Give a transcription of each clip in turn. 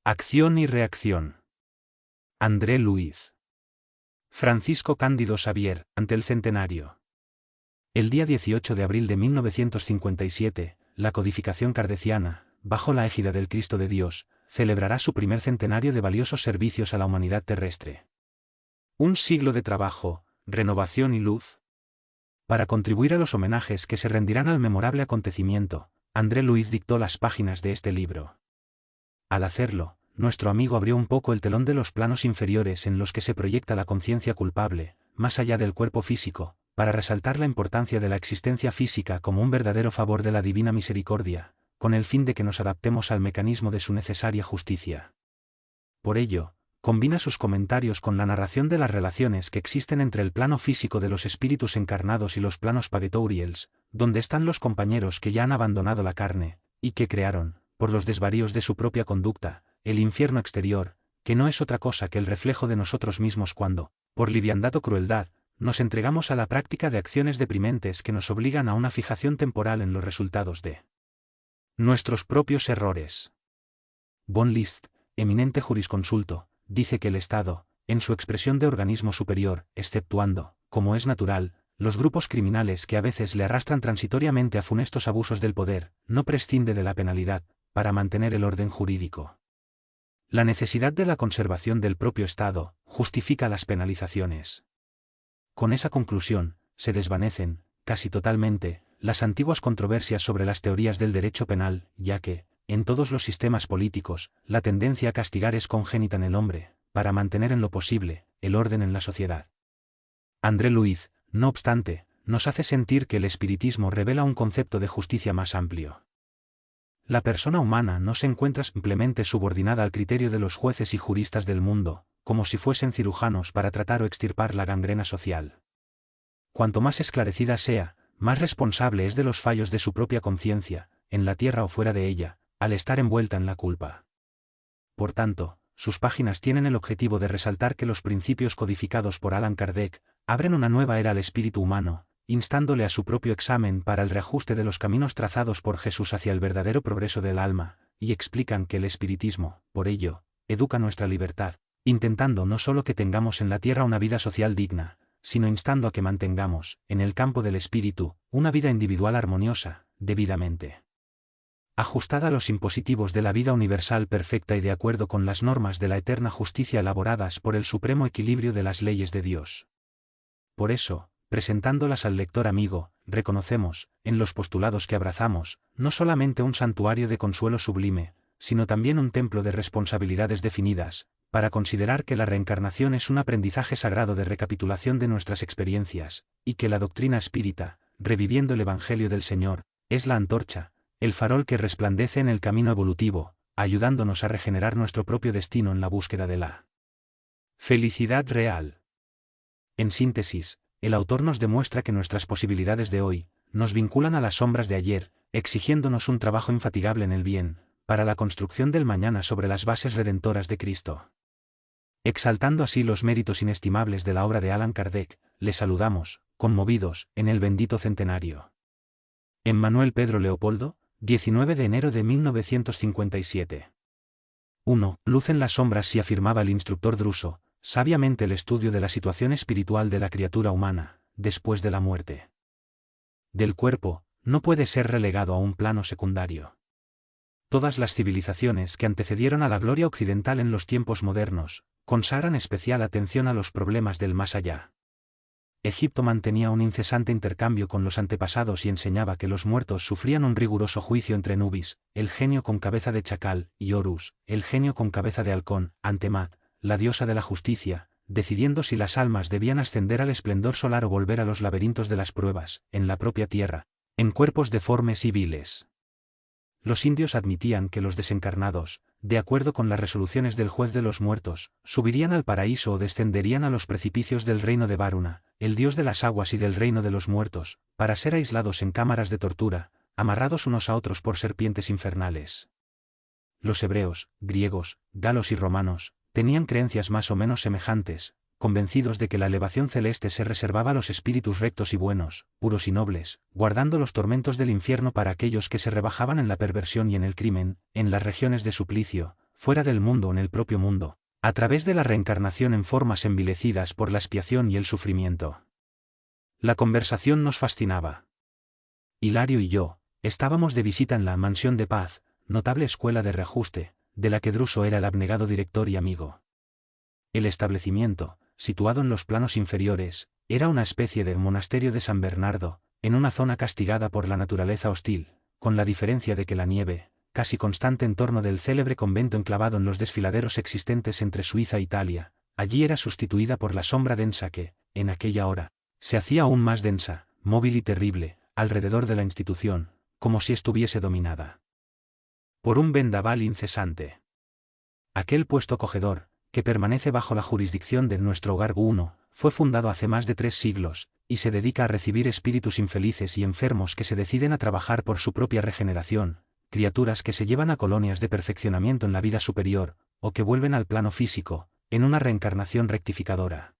Acción y reacción. André Luiz. Francisco Cándido Xavier, ante el centenario. El día 18 de abril de 1957, la codificación kardeciana, bajo la égida del Cristo de Dios, celebrará su primer centenario de valiosos servicios a la humanidad terrestre. Un siglo de trabajo, renovación y luz. Para contribuir a los homenajes que se rendirán al memorable acontecimiento, André Luiz dictó las páginas de este libro. Al hacerlo, nuestro amigo abrió un poco el telón de los planos inferiores en los que se proyecta la conciencia culpable, más allá del cuerpo físico, para resaltar la importancia de la existencia física como un verdadero favor de la divina misericordia, con el fin de que nos adaptemos al mecanismo de su necesaria justicia. Por ello, combina sus comentarios con la narración de las relaciones que existen entre el plano físico de los espíritus encarnados y los planos pagatorials, donde están los compañeros que ya han abandonado la carne, y que crearon, por los desvaríos de su propia conducta, el infierno exterior, que no es otra cosa que el reflejo de nosotros mismos cuando, por liviandad o crueldad, nos entregamos a la práctica de acciones deprimentes que nos obligan a una fijación temporal en los resultados de nuestros propios errores. Von Liszt, eminente jurisconsulto, dice que el Estado, en su expresión de organismo superior, exceptuando, como es natural, los grupos criminales que a veces le arrastran transitoriamente a funestos abusos del poder, no prescinde de la penalidad, para mantener el orden jurídico. La necesidad de la conservación del propio Estado justifica las penalizaciones. Con esa conclusión, se desvanecen, casi totalmente, las antiguas controversias sobre las teorías del derecho penal, ya que, en todos los sistemas políticos, la tendencia a castigar es congénita en el hombre, para mantener en lo posible, el orden en la sociedad. André Luiz, no obstante, nos hace sentir que el espiritismo revela un concepto de justicia más amplio. La persona humana no se encuentra simplemente subordinada al criterio de los jueces y juristas del mundo, como si fuesen cirujanos para tratar o extirpar la gangrena social. Cuanto más esclarecida sea, más responsable es de los fallos de su propia conciencia, en la tierra o fuera de ella, al estar envuelta en la culpa. Por tanto, sus páginas tienen el objetivo de resaltar que los principios codificados por Allan Kardec abren una nueva era al espíritu humano, instándole a su propio examen para el reajuste de los caminos trazados por Jesús hacia el verdadero progreso del alma, y explican que el espiritismo, por ello, educa nuestra libertad, intentando no solo que tengamos en la tierra una vida social digna, sino instando a que mantengamos, en el campo del espíritu, una vida individual armoniosa, debidamente ajustada a los impositivos de la vida universal perfecta y de acuerdo con las normas de la eterna justicia elaboradas por el supremo equilibrio de las leyes de Dios. Por eso, presentándolas al lector amigo, reconocemos, en los postulados que abrazamos, no solamente un santuario de consuelo sublime, sino también un templo de responsabilidades definidas, para considerar que la reencarnación es un aprendizaje sagrado de recapitulación de nuestras experiencias, y que la doctrina espírita, reviviendo el Evangelio del Señor, es la antorcha, el farol que resplandece en el camino evolutivo, ayudándonos a regenerar nuestro propio destino en la búsqueda de la felicidad real. En síntesis, el autor nos demuestra que nuestras posibilidades de hoy nos vinculan a las sombras de ayer, exigiéndonos un trabajo infatigable en el bien, para la construcción del mañana sobre las bases redentoras de Cristo. Exaltando así los méritos inestimables de la obra de Allan Kardec, le saludamos, conmovidos, en el bendito centenario. Emmanuel Pedro Leopoldo, 19 de enero de 1957. 1. Luz en las sombras, si afirmaba el instructor Druso, sabiamente el estudio de la situación espiritual de la criatura humana, después de la muerte del cuerpo, no puede ser relegado a un plano secundario. Todas las civilizaciones que antecedieron a la gloria occidental en los tiempos modernos, consagran especial atención a los problemas del más allá. Egipto mantenía un incesante intercambio con los antepasados y enseñaba que los muertos sufrían un riguroso juicio entre Nubis, el genio con cabeza de chacal, y Horus, el genio con cabeza de halcón, ante Mat, la diosa de la justicia, decidiendo si las almas debían ascender al esplendor solar o volver a los laberintos de las pruebas, en la propia tierra, en cuerpos deformes y viles. Los indios admitían que los desencarnados, de acuerdo con las resoluciones del juez de los muertos, subirían al paraíso o descenderían a los precipicios del reino de Varuna, el dios de las aguas y del reino de los muertos, para ser aislados en cámaras de tortura, amarrados unos a otros por serpientes infernales. Los hebreos, griegos, galos y romanos, tenían creencias más o menos semejantes, convencidos de que la elevación celeste se reservaba a los espíritus rectos y buenos, puros y nobles, guardando los tormentos del infierno para aquellos que se rebajaban en la perversión y en el crimen, en las regiones de suplicio, fuera del mundo o en el propio mundo, a través de la reencarnación en formas envilecidas por la expiación y el sufrimiento. La conversación nos fascinaba. Hilario y yo estábamos de visita en la Mansión de Paz, notable escuela de reajuste, de la que Druso era el abnegado director y amigo. El establecimiento, situado en los planos inferiores, era una especie de monasterio de San Bernardo, en una zona castigada por la naturaleza hostil, con la diferencia de que la nieve, casi constante en torno del célebre convento enclavado en los desfiladeros existentes entre Suiza e Italia, allí era sustituida por la sombra densa que, en aquella hora, se hacía aún más densa, móvil y terrible, alrededor de la institución, como si estuviese dominada por un vendaval incesante. Aquel puesto acogedor, que permanece bajo la jurisdicción de nuestro hogar I, fue fundado hace más de 3 siglos, y se dedica a recibir espíritus infelices y enfermos que se deciden a trabajar por su propia regeneración, criaturas que se llevan a colonias de perfeccionamiento en la vida superior, o que vuelven al plano físico, en una reencarnación rectificadora.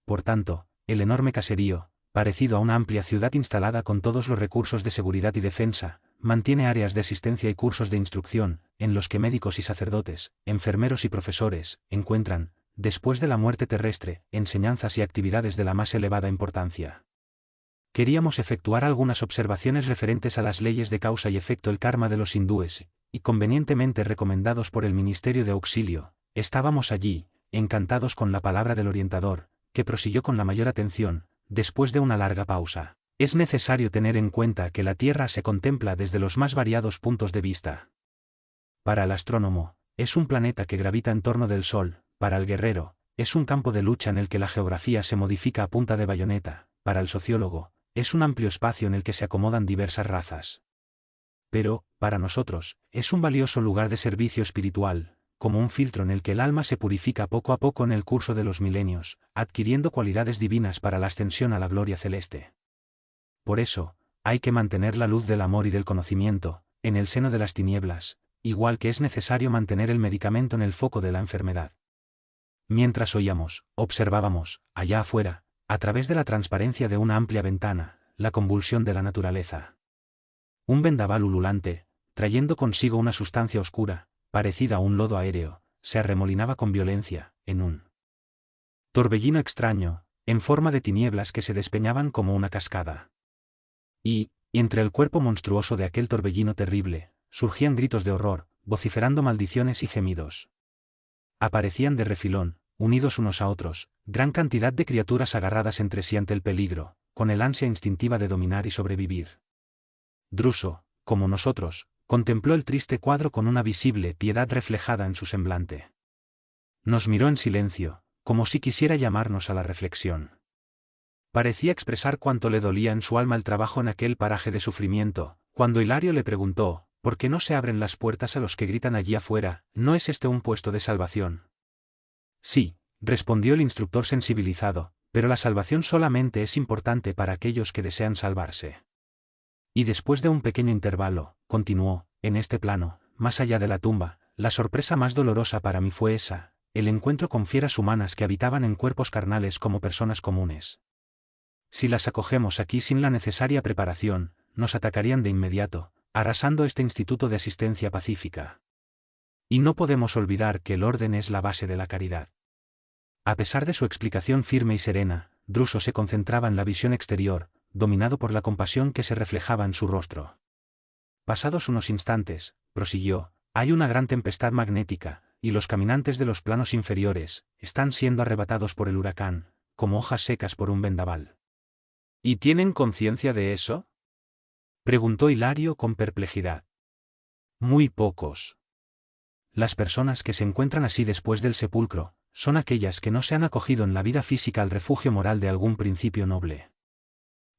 Por tanto, el enorme caserío, parecido a una amplia ciudad instalada con todos los recursos de seguridad y defensa, mantiene áreas de asistencia y cursos de instrucción, en los que médicos y sacerdotes, enfermeros y profesores, encuentran, después de la muerte terrestre, enseñanzas y actividades de la más elevada importancia. Queríamos efectuar algunas observaciones referentes a las leyes de causa y efecto el karma de los hindúes, y convenientemente recomendados por el Ministerio de Auxilio, estábamos allí, encantados con la palabra del orientador, que prosiguió con la mayor atención, después de una larga pausa. Es necesario tener en cuenta que la Tierra se contempla desde los más variados puntos de vista. Para el astrónomo, es un planeta que gravita en torno del Sol; para el guerrero, es un campo de lucha en el que la geografía se modifica a punta de bayoneta; para el sociólogo, es un amplio espacio en el que se acomodan diversas razas. Pero, para nosotros, es un valioso lugar de servicio espiritual, como un filtro en el que el alma se purifica poco a poco en el curso de los milenios, adquiriendo cualidades divinas para la ascensión a la gloria celeste. Por eso, hay que mantener la luz del amor y del conocimiento, en el seno de las tinieblas, igual que es necesario mantener el medicamento en el foco de la enfermedad. Mientras oíamos, observábamos, allá afuera, a través de la transparencia de una amplia ventana, la convulsión de la naturaleza. Un vendaval ululante, trayendo consigo una sustancia oscura, parecida a un lodo aéreo, se arremolinaba con violencia, en un torbellino extraño, en forma de tinieblas que se despeñaban como una cascada. Y, entre el cuerpo monstruoso de aquel torbellino terrible, surgían gritos de horror, vociferando maldiciones y gemidos. Aparecían de refilón, unidos unos a otros, gran cantidad de criaturas agarradas entre sí ante el peligro, con el ansia instintiva de dominar y sobrevivir. Druso, como nosotros, contempló el triste cuadro con una visible piedad reflejada en su semblante. Nos miró en silencio, como si quisiera llamarnos a la reflexión. Parecía expresar cuánto le dolía en su alma el trabajo en aquel paraje de sufrimiento, cuando Hilario le preguntó, ¿por qué no se abren las puertas a los que gritan allí afuera? ¿No es este un puesto de salvación? Sí, respondió el instructor sensibilizado, pero la salvación solamente es importante para aquellos que desean salvarse. Y después de un pequeño intervalo, continuó, en este plano, más allá de la tumba, la sorpresa más dolorosa para mí fue esa, el encuentro con fieras humanas que habitaban en cuerpos carnales como personas comunes. Si las acogemos aquí sin la necesaria preparación, nos atacarían de inmediato, arrasando este instituto de asistencia pacífica. Y no podemos olvidar que el orden es la base de la caridad. A pesar de su explicación firme y serena, Druso se concentraba en la visión exterior, dominado por la compasión que se reflejaba en su rostro. Pasados unos instantes, prosiguió, hay una gran tempestad magnética, y los caminantes de los planos inferiores están siendo arrebatados por el huracán, como hojas secas por un vendaval. ¿Y tienen conciencia de eso?, preguntó Hilario con perplejidad. Muy pocos. Las personas que se encuentran así después del sepulcro, son aquellas que no se han acogido en la vida física al refugio moral de algún principio noble.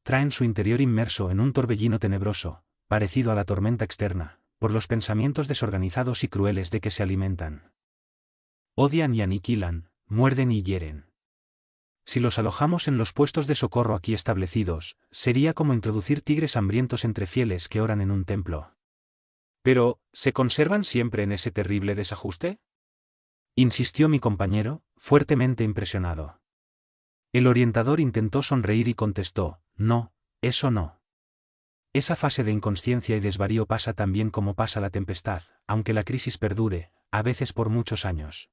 Traen su interior inmerso en un torbellino tenebroso, parecido a la tormenta externa, por los pensamientos desorganizados y crueles de que se alimentan. Odian y aniquilan, muerden y hieren. Si los alojamos en los puestos de socorro aquí establecidos, sería como introducir tigres hambrientos entre fieles que oran en un templo. ¿Pero, se conservan siempre en ese terrible desajuste?, insistió mi compañero, fuertemente impresionado. El orientador intentó sonreír y contestó, no, eso no. Esa fase de inconsciencia y desvarío pasa tan bien como pasa la tempestad, aunque la crisis perdure, a veces por muchos años.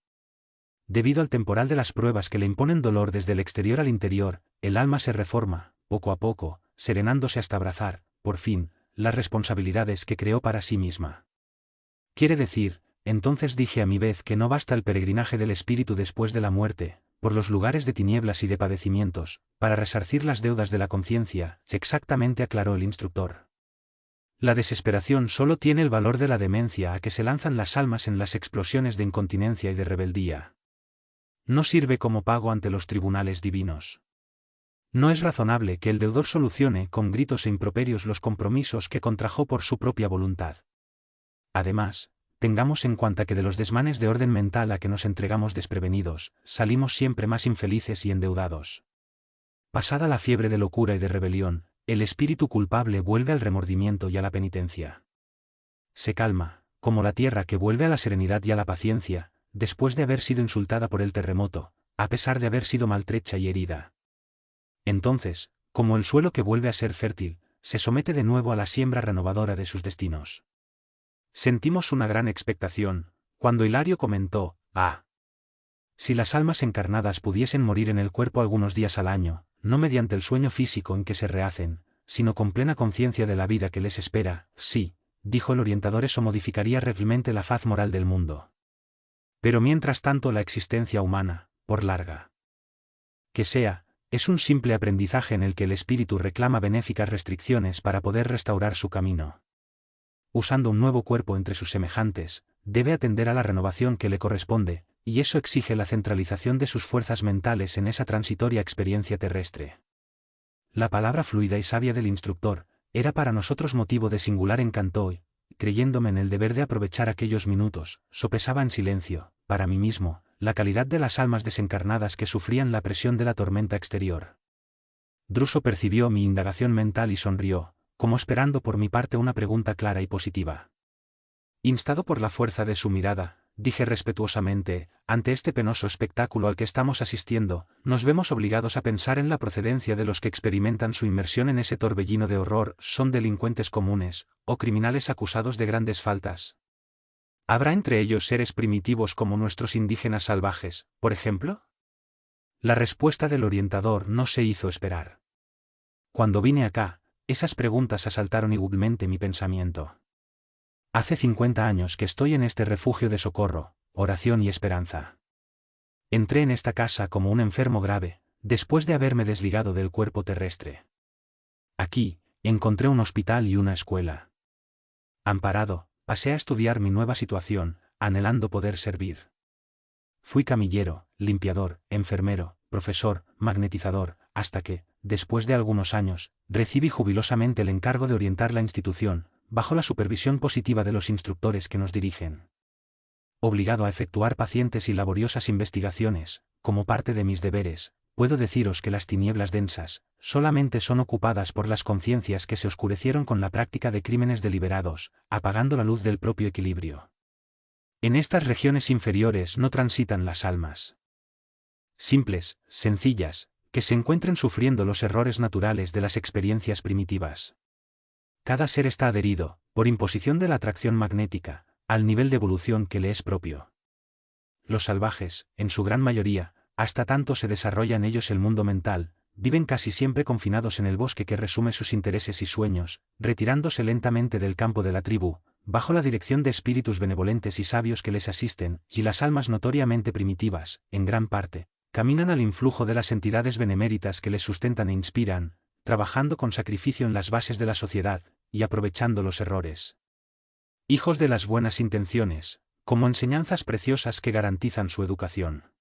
Debido al temporal de las pruebas que le imponen dolor desde el exterior al interior, el alma se reforma, poco a poco, serenándose hasta abrazar, por fin, las responsabilidades que creó para sí misma. Quiere decir, entonces dije a mi vez que no basta el peregrinaje del espíritu después de la muerte, por los lugares de tinieblas y de padecimientos, para resarcir las deudas de la conciencia, exactamente aclaró el instructor. La desesperación solo tiene el valor de la demencia a que se lanzan las almas en las explosiones de incontinencia y de rebeldía. No sirve como pago ante los tribunales divinos. No es razonable que el deudor solucione con gritos e improperios los compromisos que contrajo por su propia voluntad. Además, tengamos en cuenta que de los desmanes de orden mental a que nos entregamos desprevenidos, salimos siempre más infelices y endeudados. Pasada la fiebre de locura y de rebelión, el espíritu culpable vuelve al remordimiento y a la penitencia. Se calma, como la tierra que vuelve a la serenidad y a la paciencia, después de haber sido insultada por el terremoto, a pesar de haber sido maltrecha y herida. Entonces, como el suelo que vuelve a ser fértil, se somete de nuevo a la siembra renovadora de sus destinos. Sentimos una gran expectación, cuando Hilario comentó, si las almas encarnadas pudiesen morir en el cuerpo algunos días al año, no mediante el sueño físico en que se rehacen, sino con plena conciencia de la vida que les espera, sí, dijo el orientador, eso modificaría realmente la faz moral del mundo. Pero mientras tanto la existencia humana, por larga que sea, es un simple aprendizaje en el que el espíritu reclama benéficas restricciones para poder restaurar su camino. Usando un nuevo cuerpo entre sus semejantes, debe atender a la renovación que le corresponde, y eso exige la centralización de sus fuerzas mentales en esa transitoria experiencia terrestre. La palabra fluida y sabia del instructor era para nosotros motivo de singular encanto y, creyéndome en el deber de aprovechar aquellos minutos, sopesaba en silencio, para mí mismo, la calidad de las almas desencarnadas que sufrían la presión de la tormenta exterior. Druso percibió mi indagación mental y sonrió, como esperando por mi parte una pregunta clara y positiva. Instado por la fuerza de su mirada, dije respetuosamente, ante este penoso espectáculo al que estamos asistiendo, nos vemos obligados a pensar en la procedencia de los que experimentan su inmersión en ese torbellino de horror, ¿son delincuentes comunes, o criminales acusados de grandes faltas? ¿Habrá entre ellos seres primitivos como nuestros indígenas salvajes, por ejemplo? La respuesta del orientador no se hizo esperar. Cuando vine acá, esas preguntas asaltaron igualmente mi pensamiento. Hace 50 años que estoy en este refugio de socorro, oración y esperanza. Entré en esta casa como un enfermo grave, después de haberme desligado del cuerpo terrestre. Aquí, encontré un hospital y una escuela. Amparado, pasé a estudiar mi nueva situación, anhelando poder servir. Fui camillero, limpiador, enfermero, profesor, magnetizador, hasta que, después de algunos años, recibí jubilosamente el encargo de orientar la institución, bajo la supervisión positiva de los instructores que nos dirigen. Obligado a efectuar pacientes y laboriosas investigaciones, como parte de mis deberes, puedo deciros que las tinieblas densas, solamente son ocupadas por las conciencias que se oscurecieron con la práctica de crímenes deliberados, apagando la luz del propio equilibrio. En estas regiones inferiores no transitan las almas simples, sencillas, que se encuentren sufriendo los errores naturales de las experiencias primitivas. Cada ser está adherido, por imposición de la atracción magnética, al nivel de evolución que le es propio. Los salvajes, en su gran mayoría, hasta tanto se desarrolla en ellos el mundo mental, viven casi siempre confinados en el bosque que resume sus intereses y sueños, retirándose lentamente del campo de la tribu, bajo la dirección de espíritus benevolentes y sabios que les asisten, y las almas notoriamente primitivas, en gran parte, caminan al influjo de las entidades beneméritas que les sustentan e inspiran, trabajando con sacrificio en las bases de la sociedad, y aprovechando los errores. Hijos de las buenas intenciones, como enseñanzas preciosas que garantizan su educación.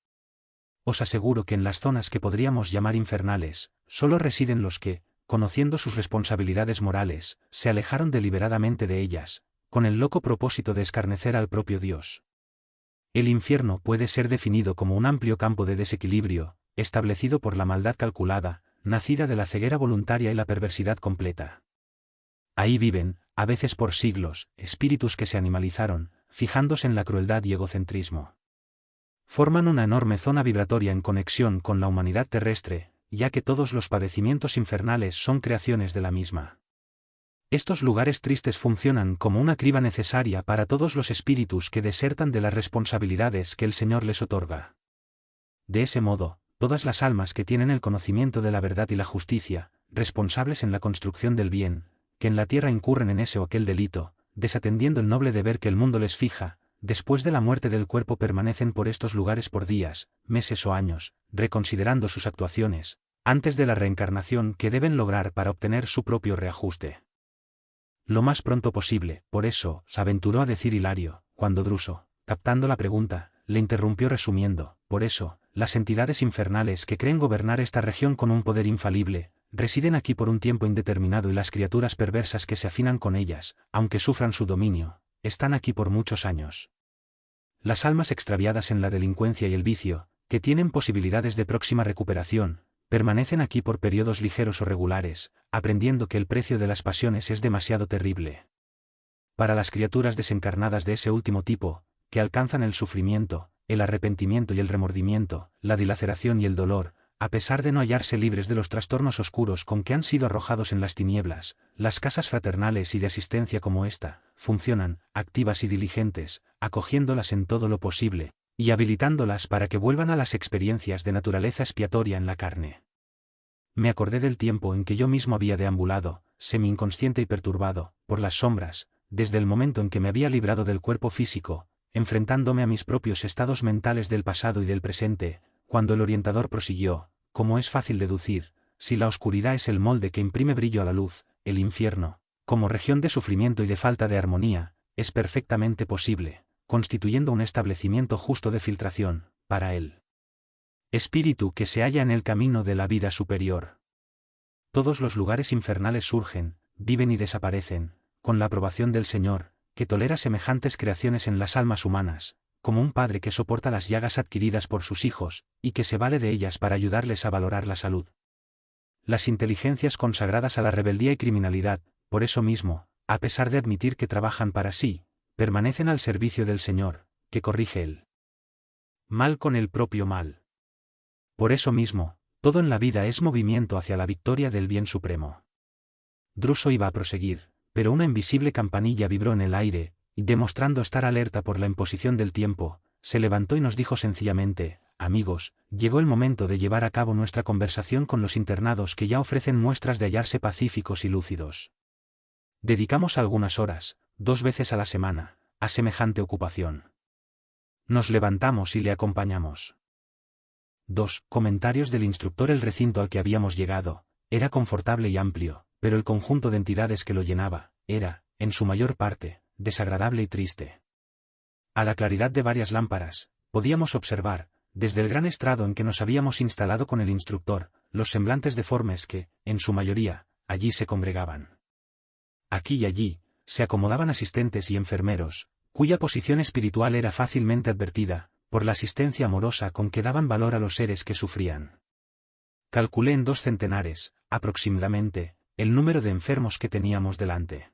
Os aseguro que en las zonas que podríamos llamar infernales, solo residen los que, conociendo sus responsabilidades morales, se alejaron deliberadamente de ellas, con el loco propósito de escarnecer al propio Dios. El infierno puede ser definido como un amplio campo de desequilibrio, establecido por la maldad calculada, nacida de la ceguera voluntaria y la perversidad completa. Ahí viven, a veces por siglos, espíritus que se animalizaron, fijándose en la crueldad y egocentrismo. Forman una enorme zona vibratoria en conexión con la humanidad terrestre, ya que todos los padecimientos infernales son creaciones de la misma. Estos lugares tristes funcionan como una criba necesaria para todos los espíritus que desertan de las responsabilidades que el Señor les otorga. De ese modo, todas las almas que tienen el conocimiento de la verdad y la justicia, responsables en la construcción del bien, que en la tierra incurren en ese o aquel delito, desatendiendo el noble deber que el mundo les fija, después de la muerte del cuerpo permanecen por estos lugares por días, meses o años, reconsiderando sus actuaciones, antes de la reencarnación que deben lograr para obtener su propio reajuste. Lo más pronto posible, por eso, se aventuró a decir Hilario, cuando Druso, captando la pregunta, le interrumpió resumiendo, por eso, las entidades infernales que creen gobernar esta región con un poder infalible, residen aquí por un tiempo indeterminado y las criaturas perversas que se afinan con ellas, aunque sufran su dominio, están aquí por muchos años. Las almas extraviadas en la delincuencia y el vicio, que tienen posibilidades de próxima recuperación, permanecen aquí por periodos ligeros o regulares, aprendiendo que el precio de las pasiones es demasiado terrible. Para las criaturas desencarnadas de ese último tipo, que alcanzan el sufrimiento, el arrepentimiento y el remordimiento, la dilaceración y el dolor, a pesar de no hallarse libres de los trastornos oscuros con que han sido arrojados en las tinieblas, las casas fraternales y de asistencia como esta, funcionan, activas y diligentes, acogiéndolas en todo lo posible, y habilitándolas para que vuelvan a las experiencias de naturaleza expiatoria en la carne. Me acordé del tiempo en que yo mismo había deambulado, semi-inconsciente y perturbado, por las sombras, desde el momento en que me había librado del cuerpo físico, enfrentándome a mis propios estados mentales del pasado y del presente, cuando el orientador prosiguió, como es fácil deducir, si la oscuridad es el molde que imprime brillo a la luz, el infierno, como región de sufrimiento y de falta de armonía, es perfectamente posible, constituyendo un establecimiento justo de filtración, para él. Espíritu que se halla en el camino de la vida superior. Todos los lugares infernales surgen, viven y desaparecen, con la aprobación del Señor, que tolera semejantes creaciones en las almas humanas, como un padre que soporta las llagas adquiridas por sus hijos, y que se vale de ellas para ayudarles a valorar la salud. Las inteligencias consagradas a la rebeldía y criminalidad, por eso mismo, a pesar de admitir que trabajan para sí, permanecen al servicio del Señor, que corrige el mal con el propio mal. Por eso mismo, todo en la vida es movimiento hacia la victoria del bien supremo. Druso iba a proseguir, pero una invisible campanilla vibró en el aire, y demostrando estar alerta por la imposición del tiempo, se levantó y nos dijo sencillamente, amigos, llegó el momento de llevar a cabo nuestra conversación con los internados que ya ofrecen muestras de hallarse pacíficos y lúcidos. Dedicamos algunas horas, 2 veces a la semana, a semejante ocupación. Nos levantamos y le acompañamos. 2. Comentarios del instructor. El recinto al que habíamos llegado, era confortable y amplio, pero el conjunto de entidades que lo llenaba, era, en su mayor parte, desagradable y triste. A la claridad de varias lámparas, podíamos observar, desde el gran estrado en que nos habíamos instalado con el instructor, los semblantes deformes que, en su mayoría, allí se congregaban. Aquí y allí, se acomodaban asistentes y enfermeros, cuya posición espiritual era fácilmente advertida, por la asistencia amorosa con que daban valor a los seres que sufrían. Calculé en 2 centenares, aproximadamente, el número de enfermos que teníamos delante.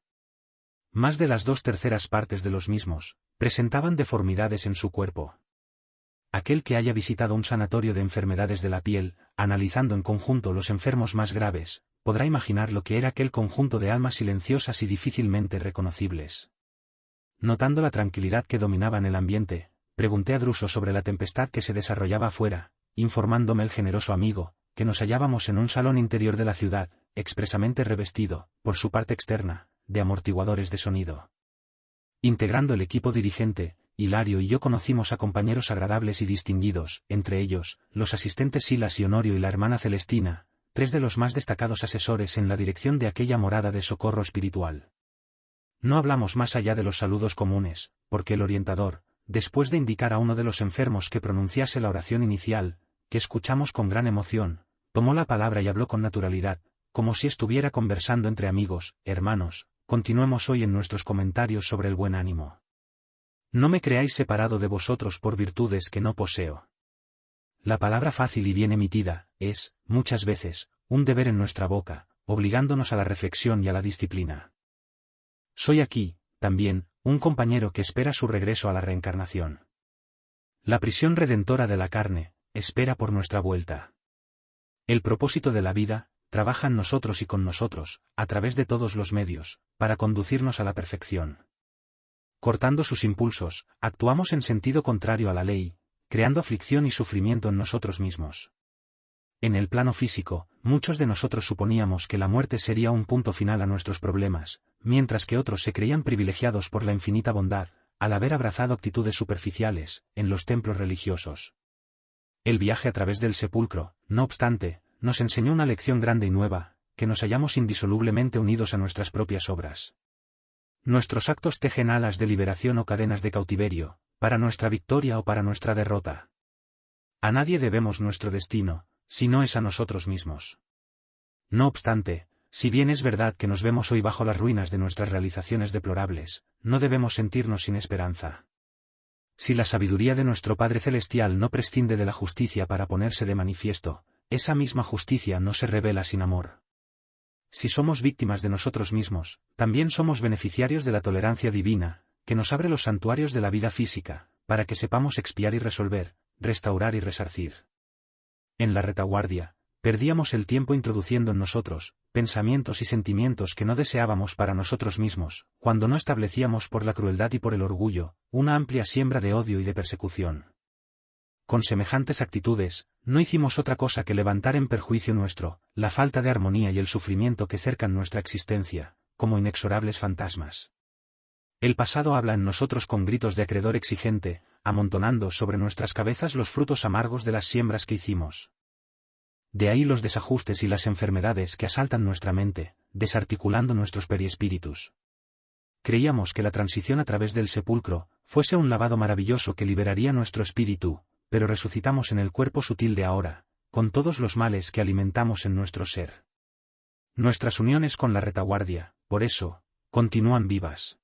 Más de las 2/3 partes de los mismos, presentaban deformidades en su cuerpo. Aquel que haya visitado un sanatorio de enfermedades de la piel, analizando en conjunto los enfermos más graves, podrá imaginar lo que era aquel conjunto de almas silenciosas y difícilmente reconocibles. Notando la tranquilidad que dominaba en el ambiente, pregunté a Druso sobre la tempestad que se desarrollaba afuera, informándome el generoso amigo, que nos hallábamos en un salón interior de la ciudad, expresamente revestido, por su parte externa, de amortiguadores de sonido. Integrando el equipo dirigente, Hilario y yo conocimos a compañeros agradables y distinguidos, entre ellos, los asistentes Silas y Honorio y la hermana Celestina, 3 de los más destacados asesores en la dirección de aquella morada de socorro espiritual. No hablamos más allá de los saludos comunes, porque el orientador, después de indicar a uno de los enfermos que pronunciase la oración inicial, que escuchamos con gran emoción, tomó la palabra y habló con naturalidad, como si estuviera conversando entre amigos, hermanos. Continuemos hoy en nuestros comentarios sobre el buen ánimo. No me creáis separado de vosotros por virtudes que no poseo. La palabra fácil y bien emitida, es, muchas veces, un deber en nuestra boca, obligándonos a la reflexión y a la disciplina. Soy aquí, también, un compañero que espera su regreso a la reencarnación. La prisión redentora de la carne, espera por nuestra vuelta. El propósito de la vida, trabaja en nosotros y con nosotros, a través de todos los medios, para conducirnos a la perfección. Cortando sus impulsos, actuamos en sentido contrario a la ley, creando aflicción y sufrimiento en nosotros mismos. En el plano físico, muchos de nosotros suponíamos que la muerte sería un punto final a nuestros problemas, mientras que otros se creían privilegiados por la infinita bondad, al haber abrazado actitudes superficiales, en los templos religiosos. El viaje a través del sepulcro, no obstante, nos enseñó una lección grande y nueva, que nos hallamos indisolublemente unidos a nuestras propias obras. Nuestros actos tejen alas de liberación o cadenas de cautiverio, para nuestra victoria o para nuestra derrota. A nadie debemos nuestro destino, si no es a nosotros mismos. No obstante, si bien es verdad que nos vemos hoy bajo las ruinas de nuestras realizaciones deplorables, no debemos sentirnos sin esperanza. Si la sabiduría de nuestro Padre Celestial no prescinde de la justicia para ponerse de manifiesto, esa misma justicia no se revela sin amor. Si somos víctimas de nosotros mismos, también somos beneficiarios de la tolerancia divina, que nos abre los santuarios de la vida física, para que sepamos expiar y resolver, restaurar y resarcir. En la retaguardia, perdíamos el tiempo introduciendo en nosotros, pensamientos y sentimientos que no deseábamos para nosotros mismos, cuando no establecíamos por la crueldad y por el orgullo, una amplia siembra de odio y de persecución. Con semejantes actitudes, no hicimos otra cosa que levantar en perjuicio nuestro, la falta de armonía y el sufrimiento que cercan nuestra existencia, como inexorables fantasmas. El pasado habla en nosotros con gritos de acreedor exigente, amontonando sobre nuestras cabezas los frutos amargos de las siembras que hicimos. De ahí los desajustes y las enfermedades que asaltan nuestra mente, desarticulando nuestros periespíritus. Creíamos que la transición a través del sepulcro fuese un lavado maravilloso que liberaría nuestro espíritu, pero resucitamos en el cuerpo sutil de ahora, con todos los males que alimentamos en nuestro ser. Nuestras uniones con la retaguardia, por eso, continúan vivas.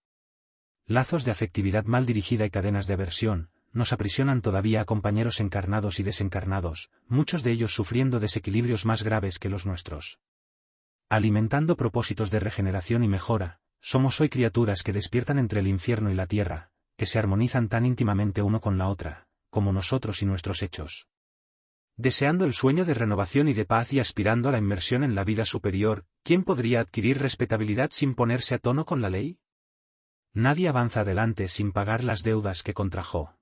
Lazos de afectividad mal dirigida y cadenas de aversión, nos aprisionan todavía a compañeros encarnados y desencarnados, muchos de ellos sufriendo desequilibrios más graves que los nuestros. Alimentando propósitos de regeneración y mejora, somos hoy criaturas que despiertan entre el infierno y la tierra, que se armonizan tan íntimamente uno con la otra, como nosotros y nuestros hechos. Deseando el sueño de renovación y de paz y aspirando a la inmersión en la vida superior, ¿quién podría adquirir respetabilidad sin ponerse a tono con la ley? Nadie avanza adelante sin pagar las deudas que contrajo.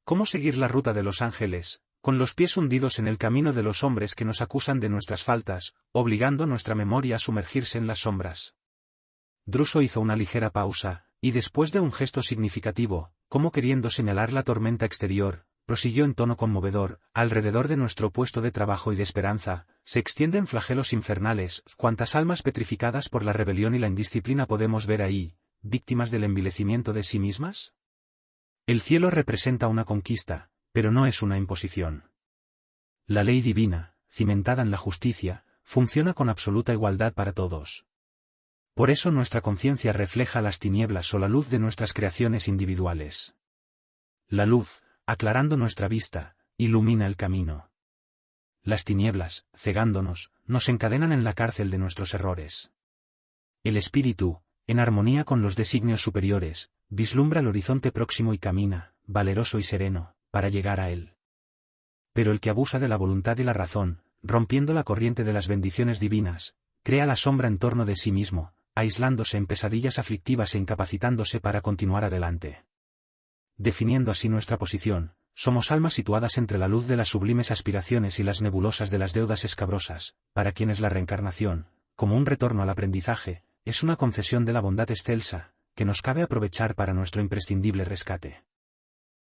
¿Cómo seguir la ruta de los ángeles, con los pies hundidos en el camino de los hombres que nos acusan de nuestras faltas, obligando nuestra memoria a sumergirse en las sombras? Druso hizo una ligera pausa, y después de un gesto significativo, como queriendo señalar la tormenta exterior, prosiguió en tono conmovedor: alrededor de nuestro puesto de trabajo y de esperanza, se extienden flagelos infernales, cuantas almas petrificadas por la rebelión y la indisciplina podemos ver ahí, víctimas del envilecimiento de sí mismas. El cielo representa una conquista, pero no es una imposición. La ley divina, cimentada en la justicia, funciona con absoluta igualdad para todos. Por eso nuestra conciencia refleja las tinieblas o la luz de nuestras creaciones individuales. La luz, aclarando nuestra vista, ilumina el camino. Las tinieblas, cegándonos, nos encadenan en la cárcel de nuestros errores. El espíritu, en armonía con los designios superiores, vislumbra el horizonte próximo y camina, valeroso y sereno, para llegar a él. Pero el que abusa de la voluntad y la razón, rompiendo la corriente de las bendiciones divinas, crea la sombra en torno de sí mismo, aislándose en pesadillas aflictivas e incapacitándose para continuar adelante. Definiendo así nuestra posición, somos almas situadas entre la luz de las sublimes aspiraciones y las nebulosas de las deudas escabrosas, para quienes la reencarnación, como un retorno al aprendizaje, es una concesión de la bondad excelsa, que nos cabe aprovechar para nuestro imprescindible rescate.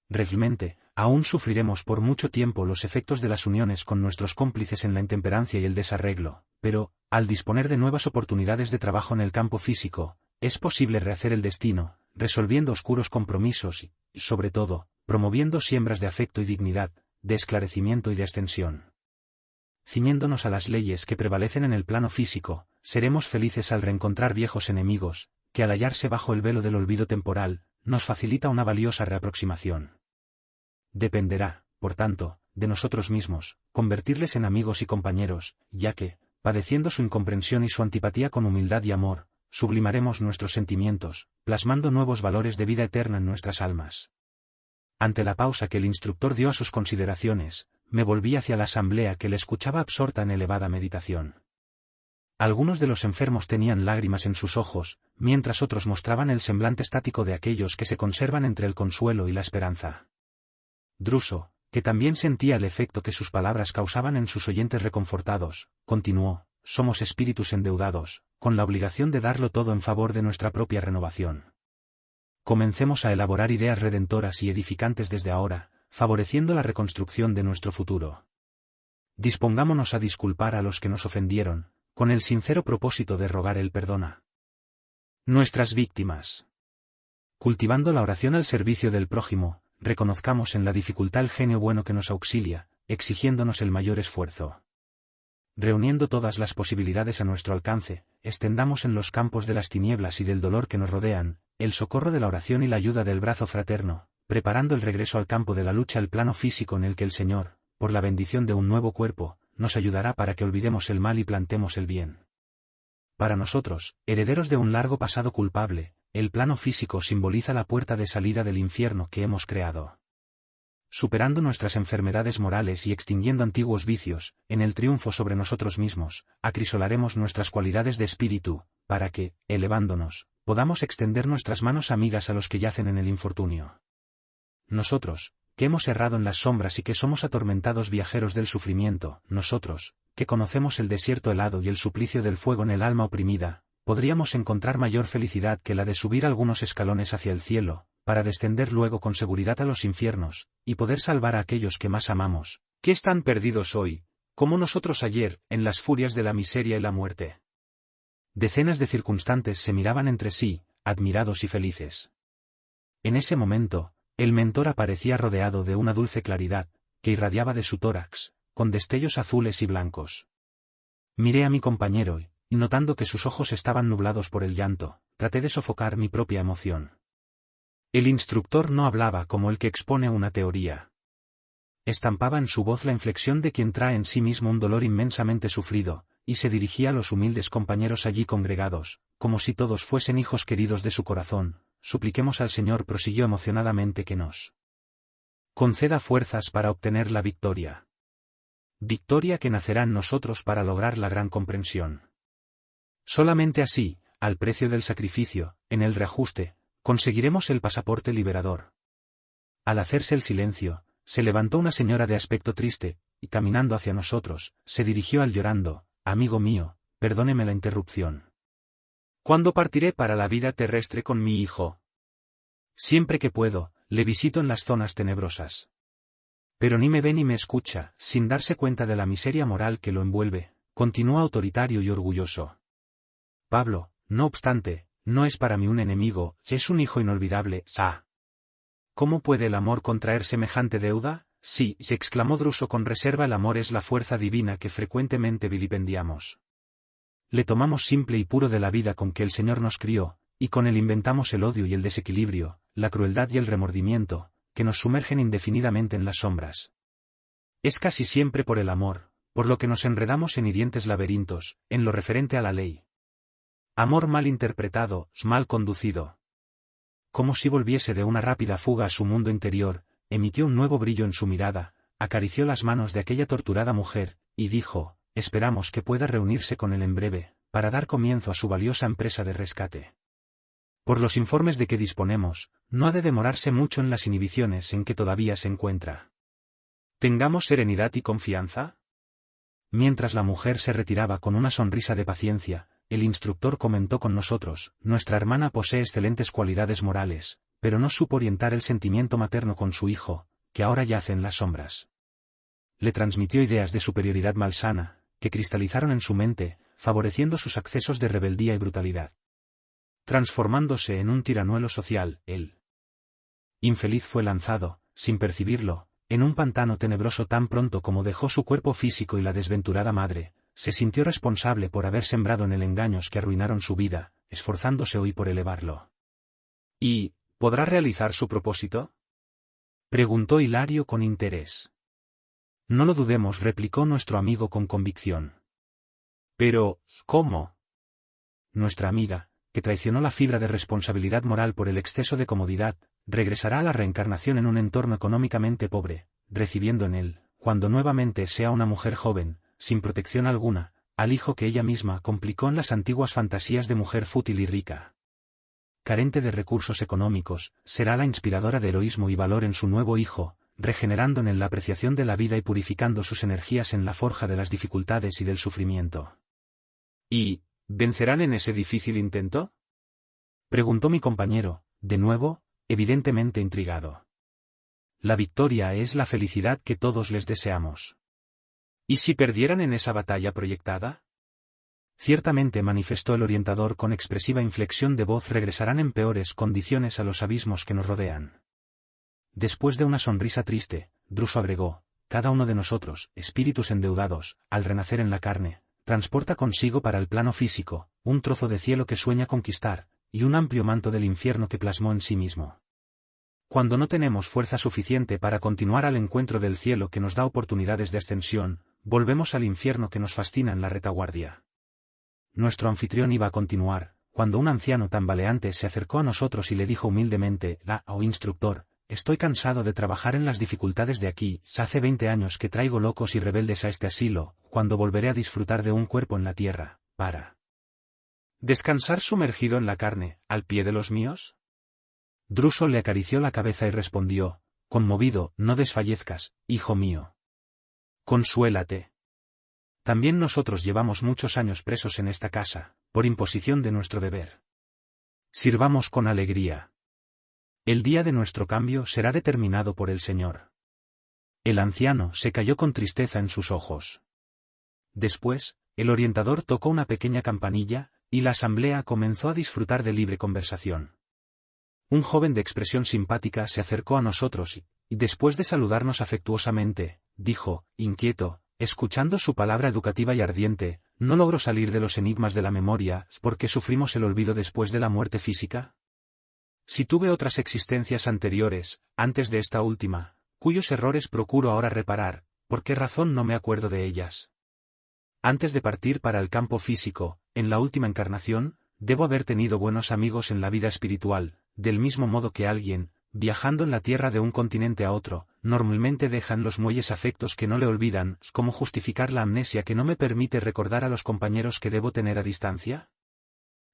Realmente, aún sufriremos por mucho tiempo los efectos de las uniones con nuestros cómplices en la intemperancia y el desarreglo, pero, al disponer de nuevas oportunidades de trabajo en el campo físico, es posible rehacer el destino, resolviendo oscuros compromisos y, sobre todo, promoviendo siembras de afecto y dignidad, de esclarecimiento y de ascensión. Ciñéndonos a las leyes que prevalecen en el plano físico, seremos felices al reencontrar viejos enemigos, que al hallarse bajo el velo del olvido temporal, nos facilita una valiosa reaproximación. Dependerá, por tanto, de nosotros mismos, convertirles en amigos y compañeros, ya que, padeciendo su incomprensión y su antipatía con humildad y amor, sublimaremos nuestros sentimientos, plasmando nuevos valores de vida eterna en nuestras almas. Ante la pausa que el instructor dio a sus consideraciones, me volví hacia la asamblea que le escuchaba absorta en elevada meditación. Algunos de los enfermos tenían lágrimas en sus ojos, mientras otros mostraban el semblante estático de aquellos que se conservan entre el consuelo y la esperanza. Druso, que también sentía el efecto que sus palabras causaban en sus oyentes reconfortados, continuó: somos espíritus endeudados, con la obligación de darlo todo en favor de nuestra propia renovación. Comencemos a elaborar ideas redentoras y edificantes desde ahora, favoreciendo la reconstrucción de nuestro futuro. Dispongámonos a disculpar a los que nos ofendieron, con el sincero propósito de rogar el perdón a nuestras víctimas. Cultivando la oración al servicio del prójimo, reconozcamos en la dificultad el genio bueno que nos auxilia, exigiéndonos el mayor esfuerzo. Reuniendo todas las posibilidades a nuestro alcance, extendamos en los campos de las tinieblas y del dolor que nos rodean, el socorro de la oración y la ayuda del brazo fraterno, preparando el regreso al campo de la lucha al plano físico en el que el Señor, por la bendición de un nuevo cuerpo, nos ayudará para que olvidemos el mal y plantemos el bien. Para nosotros, herederos de un largo pasado culpable, el plano físico simboliza la puerta de salida del infierno que hemos creado. Superando nuestras enfermedades morales y extinguiendo antiguos vicios, en el triunfo sobre nosotros mismos, acrisolaremos nuestras cualidades de espíritu, para que, elevándonos, podamos extender nuestras manos amigas a los que yacen en el infortunio. Nosotros, que hemos errado en las sombras y que somos atormentados viajeros del sufrimiento, nosotros, que conocemos el desierto helado y el suplicio del fuego en el alma oprimida, podríamos encontrar mayor felicidad que la de subir algunos escalones hacia el cielo, para descender luego con seguridad a los infiernos, y poder salvar a aquellos que más amamos, que están perdidos hoy, como nosotros ayer, en las furias de la miseria y la muerte. Decenas de circunstantes se miraban entre sí, admirados y felices. En ese momento, el mentor aparecía rodeado de una dulce claridad, que irradiaba de su tórax, con destellos azules y blancos. Miré a mi compañero y, notando que sus ojos estaban nublados por el llanto, traté de sofocar mi propia emoción. El instructor no hablaba como el que expone una teoría. Estampaba en su voz la inflexión de quien trae en sí mismo un dolor inmensamente sufrido, y se dirigía a los humildes compañeros allí congregados, como si todos fuesen hijos queridos de su corazón. Supliquemos al Señor, prosiguió emocionadamente, que nos conceda fuerzas para obtener la victoria. Victoria que nacerá en nosotros para lograr la gran comprensión. Solamente así, al precio del sacrificio, en el reajuste, conseguiremos el pasaporte liberador. Al hacerse el silencio, se levantó una señora de aspecto triste, y caminando hacia nosotros, se dirigió al llorando: amigo mío, perdóneme la interrupción. ¿Cuándo partiré para la vida terrestre con mi hijo? Siempre que puedo, le visito en las zonas tenebrosas. Pero ni me ve ni me escucha, sin darse cuenta de la miseria moral que lo envuelve, continúa autoritario y orgulloso. Pablo, no obstante, no es para mí un enemigo, es un hijo inolvidable. ¡Ah! ¿Cómo puede el amor contraer semejante deuda? Sí, se exclamó Druso con reserva, el amor es la fuerza divina que frecuentemente vilipendiamos. Le tomamos simple y puro de la vida con que el Señor nos crió, y con él inventamos el odio y el desequilibrio, la crueldad y el remordimiento, que nos sumergen indefinidamente en las sombras. Es casi siempre por el amor, por lo que nos enredamos en hirientes laberintos, en lo referente a la ley. Amor mal interpretado, mal conducido. Como si volviese de una rápida fuga a su mundo interior, emitió un nuevo brillo en su mirada, acarició las manos de aquella torturada mujer, y dijo: esperamos que pueda reunirse con él en breve, para dar comienzo a su valiosa empresa de rescate. Por los informes de que disponemos, no ha de demorarse mucho en las inhibiciones en que todavía se encuentra. ¿Tengamos serenidad y confianza? Mientras la mujer se retiraba con una sonrisa de paciencia, el instructor comentó con nosotros: nuestra hermana posee excelentes cualidades morales, pero no supo orientar el sentimiento materno con su hijo, que ahora yace en las sombras. Le transmitió ideas de superioridad malsana, que cristalizaron en su mente, favoreciendo sus accesos de rebeldía y brutalidad. Transformándose en un tiranuelo social, el infeliz fue lanzado, sin percibirlo, en un pantano tenebroso tan pronto como dejó su cuerpo físico, y la desventurada madre se sintió responsable por haber sembrado en él engaños que arruinaron su vida, esforzándose hoy por elevarlo. ¿Y podrá realizar su propósito?, preguntó Hilario con interés. No lo dudemos, replicó nuestro amigo con convicción. Pero, ¿cómo? Nuestra amiga, que traicionó la fibra de responsabilidad moral por el exceso de comodidad, regresará a la reencarnación en un entorno económicamente pobre, recibiendo en él, cuando nuevamente sea una mujer joven, sin protección alguna, al hijo que ella misma complicó en las antiguas fantasías de mujer fútil y rica. Carente de recursos económicos, será la inspiradora de heroísmo y valor en su nuevo hijo, regenerando en él la apreciación de la vida y purificando sus energías en la forja de las dificultades y del sufrimiento. ¿Y vencerán en ese difícil intento?, preguntó mi compañero, de nuevo, evidentemente intrigado. La victoria es la felicidad que todos les deseamos. ¿Y si perdieran en esa batalla proyectada? Ciertamente, manifestó el orientador con expresiva inflexión de voz, regresarán en peores condiciones a los abismos que nos rodean. Después de una sonrisa triste, Druso agregó, cada uno de nosotros, espíritus endeudados, al renacer en la carne, transporta consigo para el plano físico, un trozo de cielo que sueña conquistar, y un amplio manto del infierno que plasmó en sí mismo. Cuando no tenemos fuerza suficiente para continuar al encuentro del cielo que nos da oportunidades de ascensión, volvemos al infierno que nos fascina en la retaguardia. Nuestro anfitrión iba a continuar, cuando un anciano tambaleante se acercó a nosotros y le dijo humildemente, instructor, estoy cansado de trabajar en las dificultades de aquí, hace 20 años que traigo locos y rebeldes a este asilo, cuando volveré a disfrutar de un cuerpo en la tierra, para descansar sumergido en la carne, al pie de los míos. Druso le acarició la cabeza y respondió, conmovido, no desfallezcas, hijo mío. Consuélate. También nosotros llevamos muchos años presos en esta casa, por imposición de nuestro deber. Sirvamos con alegría. El día de nuestro cambio será determinado por el Señor. El anciano se cayó con tristeza en sus ojos. Después, el orientador tocó una pequeña campanilla, y la asamblea comenzó a disfrutar de libre conversación. Un joven de expresión simpática se acercó a nosotros y, después de saludarnos afectuosamente, dijo, inquieto, escuchando su palabra educativa y ardiente, ¿no logro salir de los enigmas de la memoria porque sufrimos el olvido después de la muerte física? Si tuve otras existencias anteriores, antes de esta última, cuyos errores procuro ahora reparar, ¿por qué razón no me acuerdo de ellas? Antes de partir para el campo físico, en la última encarnación, debo haber tenido buenos amigos en la vida espiritual, del mismo modo que alguien, viajando en la tierra de un continente a otro, normalmente dejan los muelles afectos que no le olvidan. ¿Cómo justificar la amnesia que no me permite recordar a los compañeros que debo tener a distancia?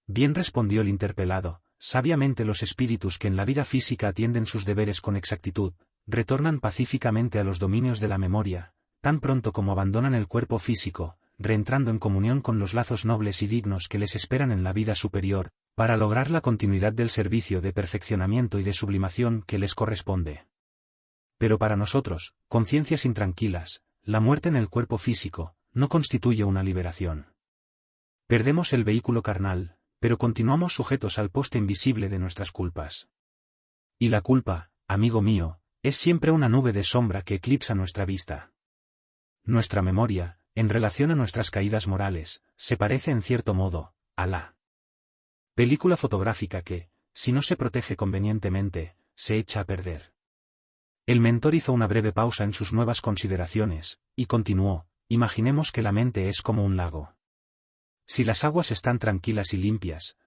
Bien, respondió el interpelado, sabiamente los espíritus que en la vida física atienden sus deberes con exactitud, retornan pacíficamente a los dominios de la memoria, tan pronto como abandonan el cuerpo físico, reentrando en comunión con los lazos nobles y dignos que les esperan en la vida superior, para lograr la continuidad del servicio de perfeccionamiento y de sublimación que les corresponde. Pero para nosotros, conciencias intranquilas, la muerte en el cuerpo físico, no constituye una liberación. Perdemos el vehículo carnal, pero continuamos sujetos al poste invisible de nuestras culpas. Y la culpa, amigo mío, es siempre una nube de sombra que eclipsa nuestra vista. Nuestra memoria, en relación a nuestras caídas morales, se parece en cierto modo a la película fotográfica que, si no se protege convenientemente, se echa a perder. El mentor hizo una breve pausa en sus nuevas consideraciones, y continuó, imaginemos que la mente es como un lago. Si las aguas están tranquilas y limpias,